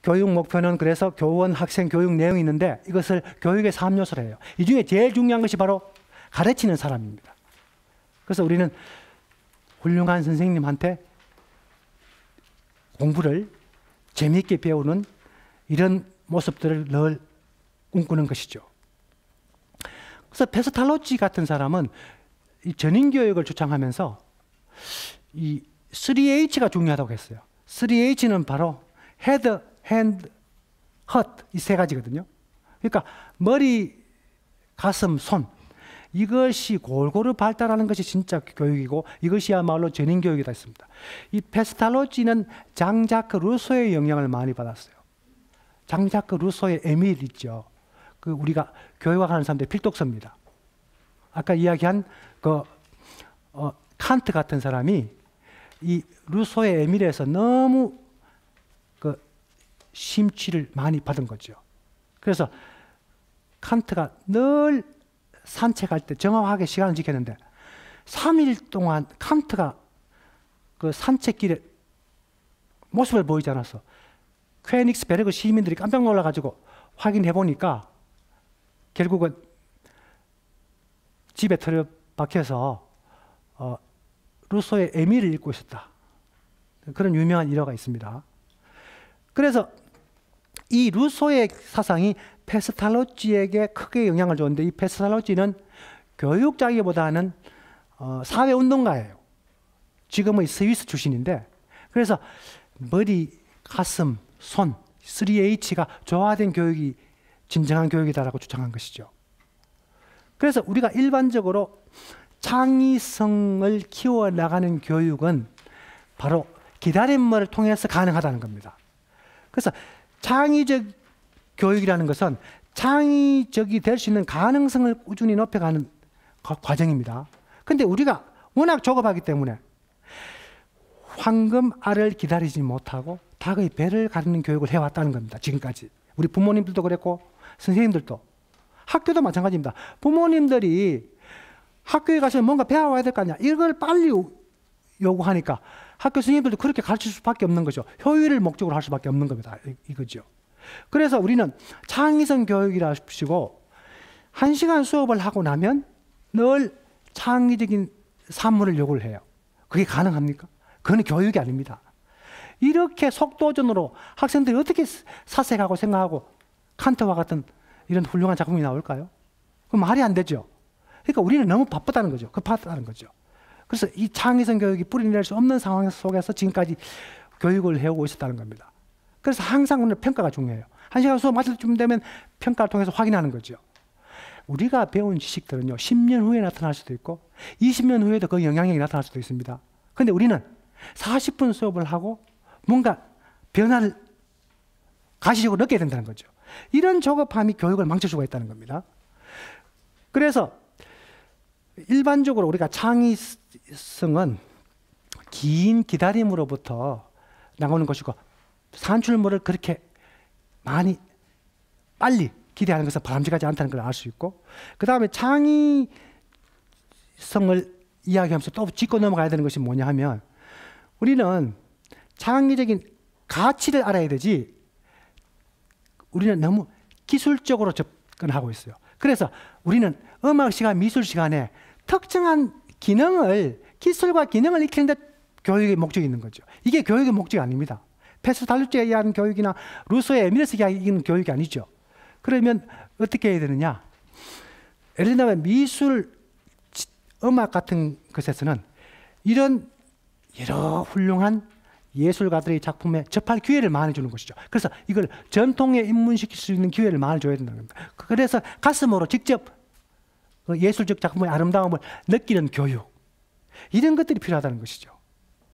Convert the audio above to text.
교육 목표는 그래서 교원 학생 교육 내용이 있는데 이것을 교육의 3요소로 해요. 이 중에 제일 중요한 것이 바로 가르치는 사람입니다. 그래서 우리는 훌륭한 선생님한테 공부를 재미있게 배우는 이런 모습들을 늘 꿈꾸는 것이죠. 그래서 페스탈로치 같은 사람은 이 전인교육을 주창하면서 이 3H가 중요하다고 했어요. 3H는 바로 헤드, 핸드, 헛 이 세 가지거든요. 그러니까 머리, 가슴, 손 이것이 골고루 발달하는 것이 진짜 교육이고 이것이야말로 전인교육이다 했습니다. 이 페스탈로치는 장자크 루소의 영향을 많이 받았어요. 장자크 루소의 에밀 있죠. 그 우리가 교육학하는 사람들의 필독서입니다. 아까 이야기한 칸트 같은 사람이 이 루소의 에밀에서 너무 심취를 많이 받은 거죠. 그래서 칸트가 늘 산책할 때 정확하게 시간을 지켰는데 3일 동안 칸트가 그 산책길에 모습을 보이지 않았어. 퀘닉스베르그 시민들이 깜짝 놀라가지고 확인해 보니까 결국은 집에 틀어박혀서 루소의 에밀을 읽고 있었다. 그런 유명한 일화가 있습니다. 그래서 이 루소의 사상이 페스탈로치에게 크게 영향을 줬는데 이 페스탈로치는 교육자기보다는 사회운동가예요. 지금의 스위스 출신인데 그래서 머리, 가슴, 손, 3H가 조화된 교육이 진정한 교육이다라고 주장한 것이죠. 그래서 우리가 일반적으로 창의성을 키워나가는 교육은 바로 기다림을 통해서 가능하다는 겁니다. 그래서 창의적 교육이라는 것은 창의적이 될 수 있는 가능성을 꾸준히 높여가는 과정입니다. 근데 우리가 워낙 조급하기 때문에 황금알을 기다리지 못하고 닭의 배를 가르는 교육을 해왔다는 겁니다. 지금까지. 우리 부모님들도 그랬고 선생님들도. 학교도 마찬가지입니다. 부모님들이 학교에 가서 뭔가 배워와야 될 거 아니야. 이걸 빨리 요구하니까 학교 선생님들도 그렇게 가르칠 수밖에 없는 거죠. 효율을 목적으로 할 수밖에 없는 겁니다. 이거죠. 그래서 우리는 창의성 교육이라 하십시고 1시간 수업을 하고 나면 늘 창의적인 산물을 요구를 해요. 그게 가능합니까? 그건 교육이 아닙니다. 이렇게 속도전으로 학생들이 어떻게 사색하고 생각하고 칸트와 같은 이런 훌륭한 작품이 나올까요? 그건 말이 안 되죠. 그러니까 우리는 너무 바쁘다는 거죠. 급하다는 거죠. 그래서 이 창의성 교육이 뿌리낼 수 없는 상황 속에서 지금까지 교육을 해오고 있었다는 겁니다. 그래서 항상 오늘 평가가 중요해요. 1시간 수업 마칠 쯤 되면 평가를 통해서 확인하는 거죠. 우리가 배운 지식들은요, 10년 후에 나타날 수도 있고 20년 후에도 그 영향력이 나타날 수도 있습니다. 그런데 우리는 40분 수업을 하고 뭔가 변화를 가시적으로 느껴야 된다는 거죠. 이런 조급함이 교육을 망칠 수가 있다는 겁니다. 그래서 일반적으로 우리가 창의성은 긴 기다림으로부터 나오는 것이고 산출물을 그렇게 많이 빨리 기대하는 것은 바람직하지 않다는 걸 알 수 있고 그 다음에 창의성을 이야기하면서 또 짚고 넘어가야 되는 것이 뭐냐 하면 우리는 창의적인 가치를 알아야 되지 우리는 너무 기술적으로 접근하고 있어요. 그래서 우리는 음악 시간, 미술 시간에 특정한 기능을 기술과 기능을 익히는 데 교육의 목적이 있는 거죠. 이게 교육의 목적이 아닙니다. 페스탈로치에 의한 교육이나 루소의 에밀에서 이야기하는 교육이 아니죠. 그러면 어떻게 해야 되느냐? 예를 들면 미술, 음악 같은 것에서는 이런 여러 훌륭한 예술가들의 작품에 접할 기회를 많이 주는 것이죠. 그래서 이걸 전통에 입문시킬 수 있는 기회를 많이 줘야 된다는 겁니다. 그래서 가슴으로 직접 그 예술적 작품의 아름다움을 느끼는 교육 이런 것들이 필요하다는 것이죠.